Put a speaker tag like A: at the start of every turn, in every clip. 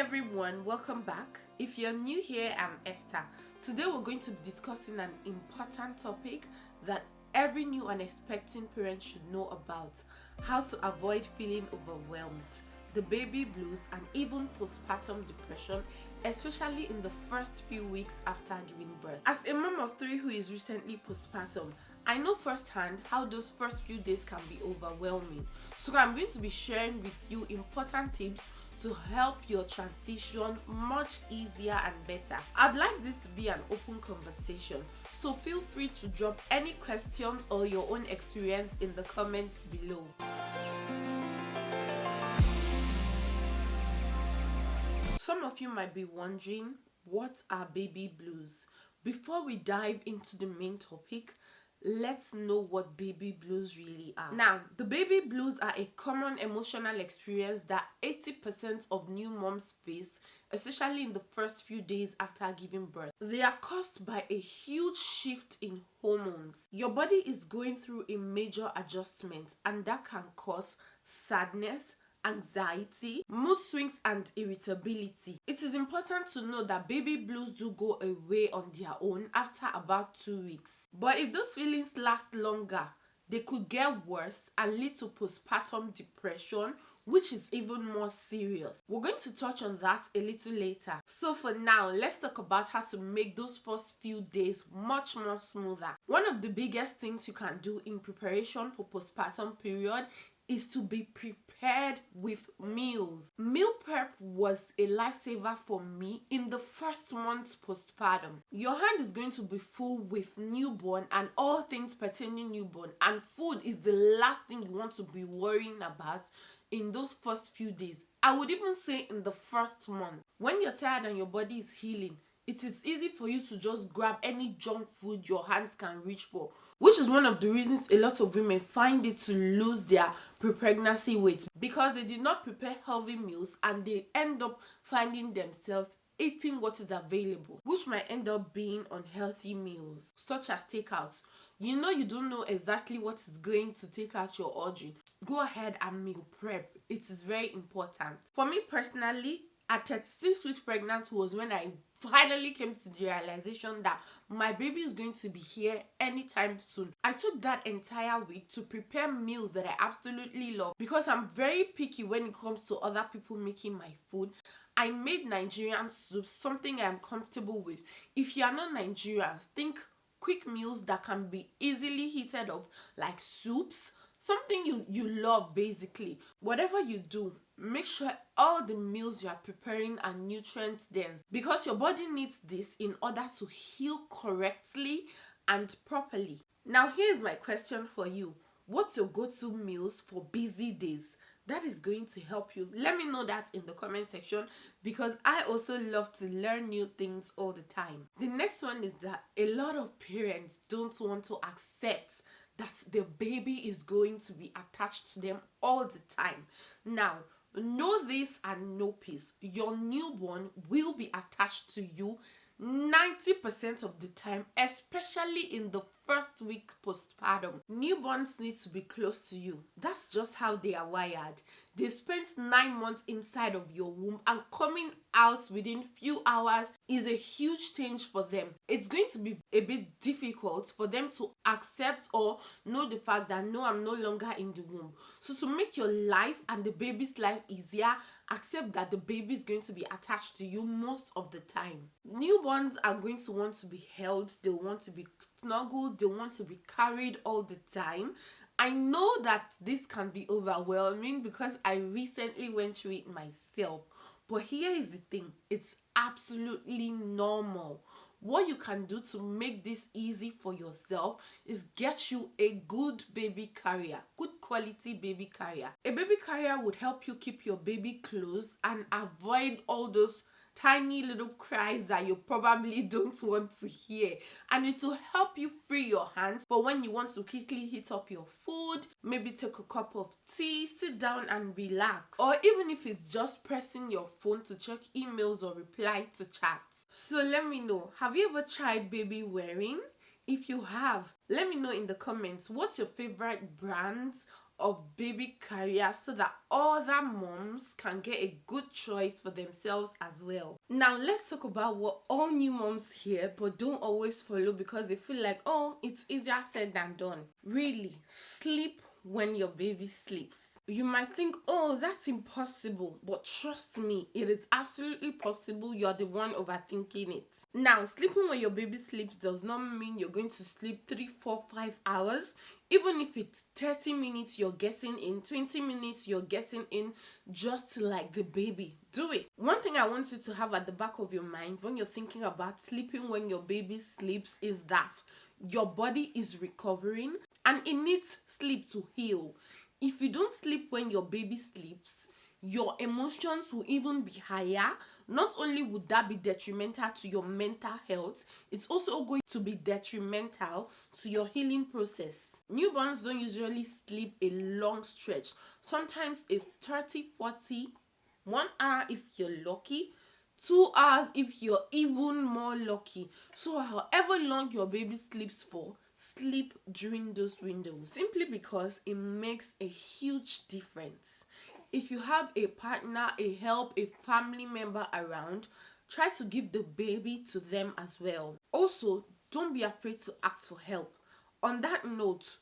A: everyone, welcome back. If you're new here, I'm Esther. Today we're going to be discussing an important topic that every new and expecting parent should know about: how to avoid feeling overwhelmed, the baby blues, and even postpartum depression, especially in the first few weeks after giving birth. As a mom of three who is recently postpartum, I know firsthand how those first few days can be overwhelming. So I'm going to be sharing with you important tips to help your transition much easier and better. I'd like this to be an open conversation, so feel free to drop any questions or your own experience in the comments below. Some of you might be wondering, what are baby blues? Before we dive into the main topic, let's know what baby blues really are. Now, the baby blues are a common emotional experience that 80% of new moms face, especially in the first few days after giving birth. They are caused by a huge shift in hormones. Your body is going through a major adjustment, and that can cause sadness, anxiety, mood swings, and irritability. It is important to know that baby blues do go away on their own after about 2 weeks. But if those feelings last longer, they could get worse and lead to postpartum depression, which is even more serious. We're going to touch on that a little later. So for now, let's talk about how to make those first few days much more smoother. One of the biggest things you can do in preparation for postpartum period is to be prepared with meals. Meal prep was a lifesaver for me in the first month postpartum. Your hand is going to be full with newborn and all things pertaining newborn, and food is the last thing you want to be worrying about in those first few days. I would even say in the first month. When you're tired and your body is healing, it is easy for you to just grab any junk food your hands can reach for, which is one of the reasons a lot of women find it to lose their pre-pregnancy weight, because they did not prepare healthy meals and they end up finding themselves eating what is available, which might end up being unhealthy meals such as takeouts. You don't know exactly what is going to take out your ordering. Go ahead and meal prep. It is very important. For me personally, at 36 weeks pregnant was when I finally came to the realization that my baby is going to be here anytime soon. I took that entire week to prepare meals that I absolutely love, because I'm very picky when it comes to other people making my food. I made Nigerian soup, something I'm comfortable with. If you are not Nigerian, think quick meals that can be easily heated up, like soups, something you love basically. Whatever you do, make sure all the meals you are preparing are nutrient dense, because your body needs this in order to heal correctly and properly. Now here's my question for you. What's your go-to meals for busy days? That is going to help you. Let me know that in the comment section, because I also love to learn new things all the time. The next one is that a lot of parents don't want to accept that the baby is going to be attached to them all the time. Now, know this and know peace. Your newborn will be attached to you 90% of the time, especially in the first week postpartum. Newborns need to be close to you. That's just how they are wired. They spent 9 months inside of your womb, and coming out within few hours is a huge change for them. It's going to be a bit difficult for them to accept or know the fact that no, I'm no longer in the womb. So to make your life and the baby's life easier, accept that the baby is going to be attached to you most of the time. Newborns are going to want to be held, they want to be snuggled, they want to be carried all the time. I know that this can be overwhelming because I recently went through it myself. But here is the thing, it's absolutely normal. What you can do to make this easy for yourself is get you a good baby carrier, good quality baby carrier. A baby carrier would help you keep your baby close and avoid all those tiny little cries that you probably don't want to hear, and it will help you free your hands for when you want to quickly heat up your food, maybe take a cup of tea, sit down and relax, or even if it's just pressing your phone to check emails or reply to chats. So let me know, have you ever tried baby wearing? If you have, let me know in the comments what's your favorite brands of baby carriers so that other moms can get a good choice for themselves as well. Now let's talk about what all new moms hear but don't always follow because they feel like, oh, it's easier said than done. Really, sleep when your baby sleeps. You might think, oh, that's impossible, but trust me, it is absolutely possible. You're the one overthinking it. Now, sleeping when your baby sleeps does not mean you're going to sleep 3, 4, 5 hours. Even if it's 30 minutes you're getting in, 20 minutes you're getting in, just like the baby. Do it. One thing I want you to have at the back of your mind when you're thinking about sleeping when your baby sleeps is that your body is recovering and it needs sleep to heal. If you don't sleep when your baby sleeps, your emotions will even be higher. Not only would that be detrimental to your mental health, it's also going to be detrimental to your healing process. Newborns don't usually sleep a long stretch. Sometimes it's 30, 40, 1 hour if you're lucky, 2 hours if you're even more lucky. So however long your baby sleeps for, sleep during those windows, simply because it makes a huge difference. If you have a partner, a help, a family member around, try to give the baby to them as well. Also, don't be afraid to ask for help. On that note,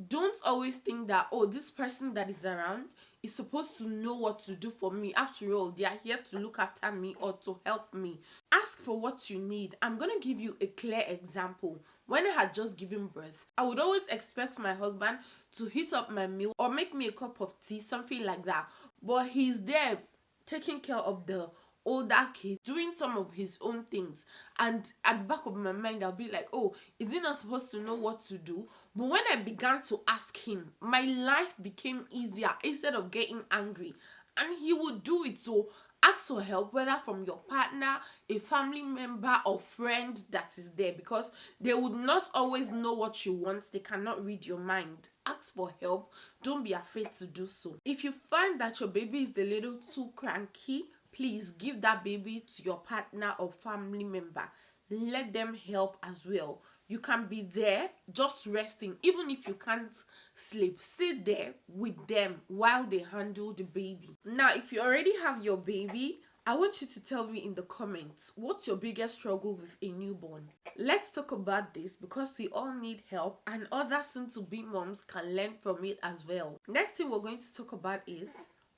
A: don't always think that, oh, this person that is around is supposed to know what to do for me. After all, they are here to look after me or to help me. Ask for what you need. I'm going to give you a clear example. When I had just given birth, I would always expect my husband to heat up my meal or make me a cup of tea, something like that. But he's there taking care of the older kid, doing some of his own things, and at the back of my mind I'll be like, oh, is he not supposed to know what to do? But when I began to ask him, my life became easier instead of getting angry, and he would do it. So ask for help, whether from your partner, a family member, or friend that is there, because they would not always know what you want. They cannot read your mind. Ask for help. Don't be afraid to do so. If you find that your baby is a little too cranky, please give that baby to your partner or family member. Let them help as well. You can be there just resting. Even if you can't sleep, sit there with them while they handle the baby. Now, if you already have your baby, I want you to tell me in the comments, what's your biggest struggle with a newborn? Let's talk about this because we all need help and other soon-to-be moms can learn from it as well. Next thing we're going to talk about is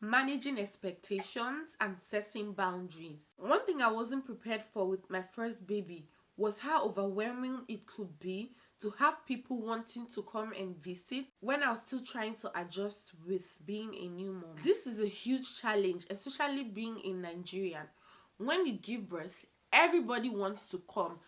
A: managing expectations and setting boundaries. One thing I wasn't prepared for with my first baby was how overwhelming it could be to have people wanting to come and visit when I was still trying to adjust with being a new mom. This is a huge challenge, especially being in Nigeria. When you give birth, everybody wants to come.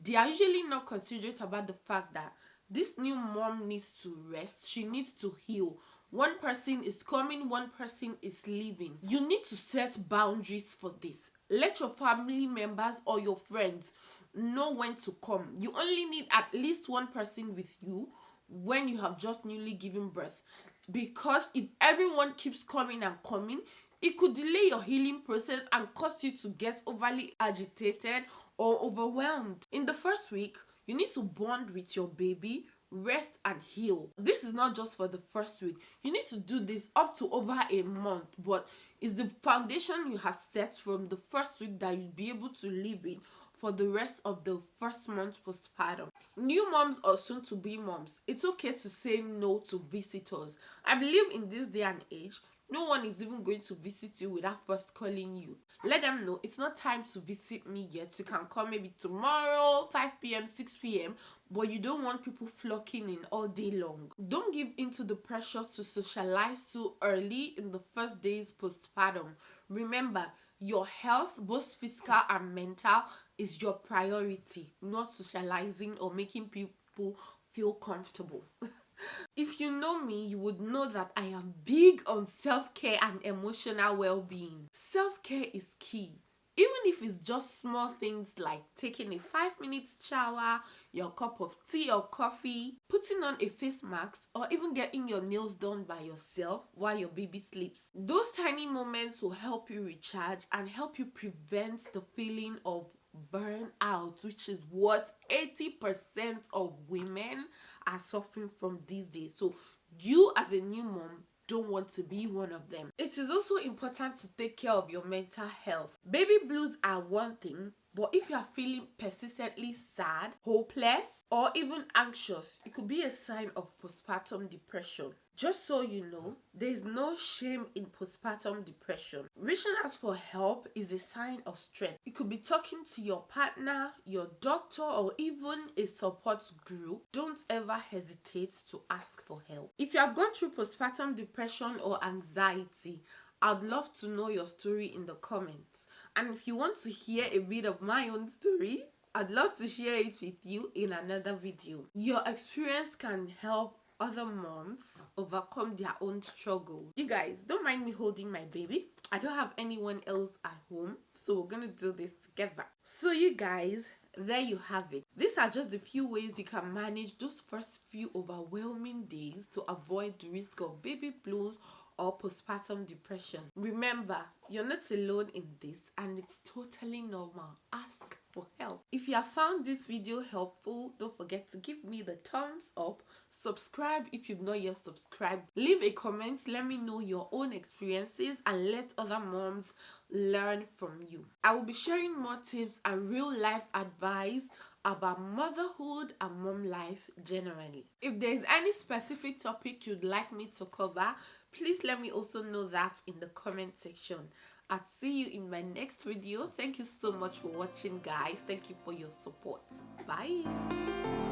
A: They are usually not considerate about the fact that this new mom needs to rest. She needs to heal. One person is coming, one person is leaving. You need to set boundaries for this. Let your family members or your friends know when to come. You only need at least one person with you when you have just newly given birth. Because if everyone keeps coming and coming, it could delay your healing process and cause you to get overly agitated or overwhelmed. In the first week, you need to bond with your baby, rest and heal. This is not just for the first week. You need to do this up to over a month, but it's the foundation you have set from the first week that you'll be able to live in for the rest of the first month postpartum. New moms or soon to be moms, it's okay to say no to visitors. I believe in this day and age, no one is even going to visit you without first calling you. Let them know it's not time to visit me yet. You can come maybe tomorrow, 5 p.m., 6 p.m., but you don't want people flocking in all day long. Don't give into the pressure to socialize too early in the first days postpartum. Remember, your health, both physical and mental, is your priority, not socializing or making people feel comfortable. If you know me, you would know that I am big on self-care and emotional well-being. Self-care is key. Even if it's just small things like taking a 5-minute shower, your cup of tea or coffee, putting on a face mask, or even getting your nails done by yourself while your baby sleeps. Those tiny moments will help you recharge and help you prevent the feeling of burnout, which is what 80% of women are suffering from these days. So you as a new mom, don't want to be one of them. It is also important to take care of your mental health. Baby blues are one thing, but if you are feeling persistently sad, hopeless, or even anxious, it could be a sign of postpartum depression. Just so you know, there is no shame in postpartum depression. Reaching out for help is a sign of strength. It could be talking to your partner, your doctor, or even a support group. Don't ever hesitate to ask for help. If you have gone through postpartum depression or anxiety, I'd love to know your story in the comments. And if you want to hear a bit of my own story, I'd love to share it with you in another video. Your experience can help other moms overcome their own struggles. You guys, don't mind me holding my baby. I don't have anyone else at home, so we're gonna do this together. So you guys, there you have it. These are just a few ways you can manage those first few overwhelming days to avoid the risk of baby blues or postpartum depression. Remember, you're not alone in this, and it's totally normal. Ask for help. If you have found this video helpful, don't forget to give me the thumbs up. Subscribe if you've not yet subscribed. Leave a comment, let me know your own experiences, and let other moms learn from you. I will be sharing more tips and real life advice about motherhood and mom life generally. If there's any specific topic you'd like me to cover, please let me also know that in the comment section. I'll see you in my next video. Thank you so much for watching, guys. Thank you for your support. Bye.